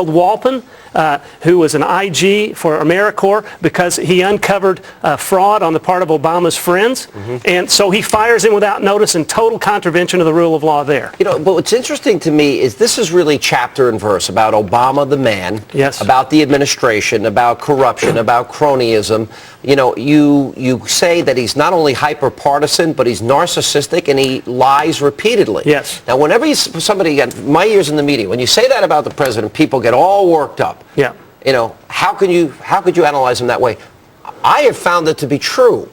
Walton, who was an IG for AmeriCorps because he uncovered fraud on the part of Obama's friends. And so he fires him without notice in total contravention of the rule of law there. You know, but what's interesting to me is this is really chapter and verse about Obama the man, yes, about the administration, about corruption, about cronyism. You know, you say that he's not only hyper-partisan, but he's narcissistic and he lies repeatedly. Yes. Now, whenever somebody, my years in the media, when you say that about the president, people get all worked up. Yeah. You know, how could you analyze him that way? I have found it to be true.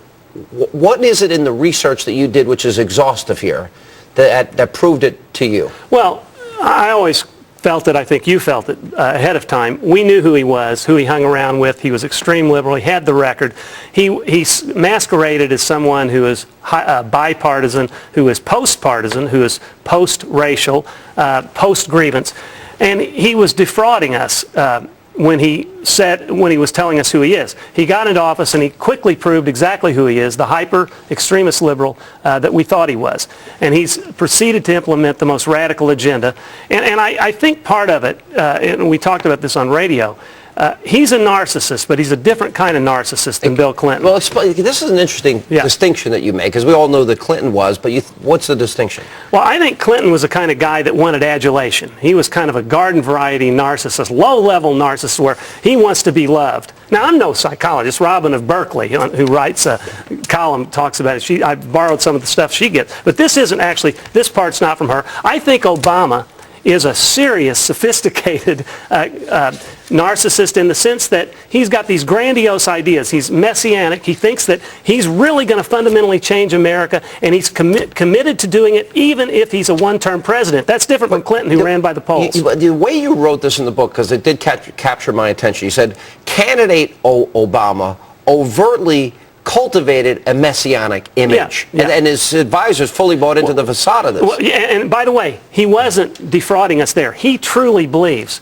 What is it in the research that you did, which is exhaustive here, that proved it to you? Well, I always felt it. I think you felt it ahead of time. We knew who he was, who he hung around with. He was extreme liberal. He had the record. He masqueraded as someone who is bipartisan, who is post-partisan, who is post-racial, post-grievance. And he was defrauding us when he was telling us who he is. He got into office and he quickly proved exactly who he is, the hyper-extremist liberal that we thought he was. And he's proceeded to implement the most radical agenda. And I think part of it, and we talked about this on radio, he's a narcissist, but he's a different kind of narcissist than Bill Clinton. Well, this is an interesting distinction that you make, because we all know that Clinton was, but what's the distinction? Well, I think Clinton was the kind of guy that wanted adulation. He was kind of a garden variety narcissist, low-level narcissist where he wants to be loved. Now, I'm no psychologist. Robin of Berkeley, who writes a column, talks about it. I borrowed some of the stuff she gets. But this isn't actually, this part's not from her. I think Obama is a serious, sophisticated narcissist in the sense that he's got these grandiose ideas. He's messianic. He thinks that he's really going to fundamentally change America, and he's committed to doing it even if he's a one-term president. That's different from Clinton, who ran by the polls. The way you wrote this in the book, because it did capture my attention, you said, candidate Obama overtly cultivated a messianic image, and his advisors fully bought into the facade of this. Well, and by the way, he wasn't defrauding us there. He truly believes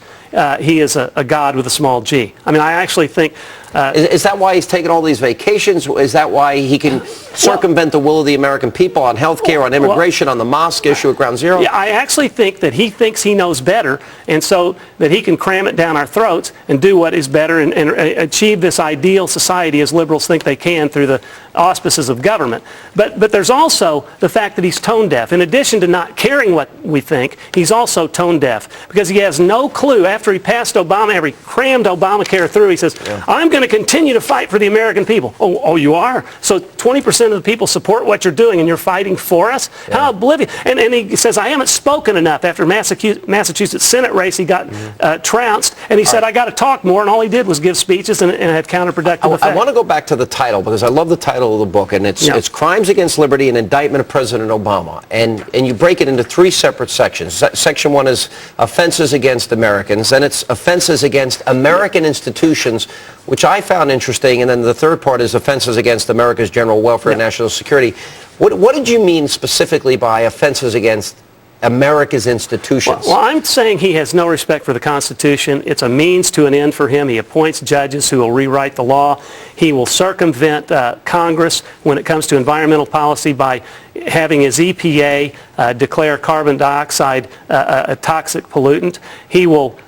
he is a God with a small g. I mean, I actually think... is that why he's taking all these vacations? Is that why he can circumvent the will of the American people on health care, on immigration, on the mosque issue at Ground Zero? Yeah, I actually think that he thinks he knows better, and so that he can cram it down our throats and do what is better and achieve this ideal society as liberals think they can through the auspices of government. But there's also the fact that he's tone deaf. In addition to not caring what we think, he's also tone deaf because he has no clue. After he passed Obama, after he crammed Obamacare through, he says, I'm going to continue to fight for the American people. Oh, you are? So 20% of the people support what you're doing and you're fighting for us? Yeah. How oblivious. And he says, I haven't spoken enough. After Massachusetts Senate race, he got trounced, and he said, I got to talk more, and all he did was give speeches and had counterproductive effect. I want to go back to the title, because I love the title of the book, and it's Crimes Against Liberty, an Indictment of President Obama. And you break it into three separate sections. Section one is offenses against Americans, then it's offenses against American institutions, which I found interesting, and then the third part is offenses against America's general welfare and national security. What did you mean specifically by offenses against America's institutions? Well, I'm saying he has no respect for the Constitution. It's a means to an end for him. He appoints judges who will rewrite the law. He will circumvent Congress when it comes to environmental policy by having his EPA declare carbon dioxide a toxic pollutant. He will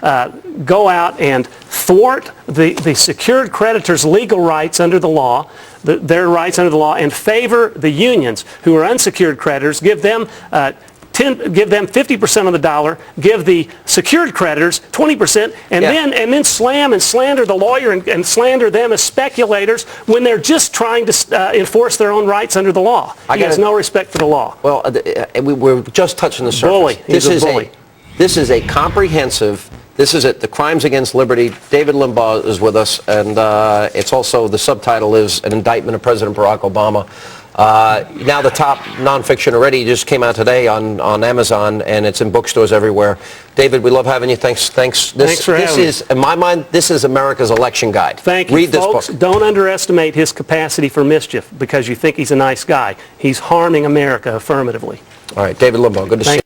go out and thwart the secured creditors' legal rights under the law, their rights under the law, and favor the unions who are unsecured creditors, give them 50% of the dollar, give the secured creditors 20%, and then slam and slander the lawyer and slander them as speculators when they're just trying to enforce their own rights under the law. He has no respect for the law. Well, we're just touching the surface. Bully. He's a bully. This is a comprehensive. This is it. The Crimes Against Liberty. David Limbaugh is with us, and it's also, the subtitle is An Indictment of President Barack Obama. Now the top nonfiction already just came out today on Amazon, and it's in bookstores everywhere. David, we love having you. Thanks. Thanks for having me. In my mind, this is America's election guide. Thank you. Read Folks, this book. Don't underestimate his capacity for mischief because you think he's a nice guy. He's harming America affirmatively. All right, David Limbaugh, good to see you.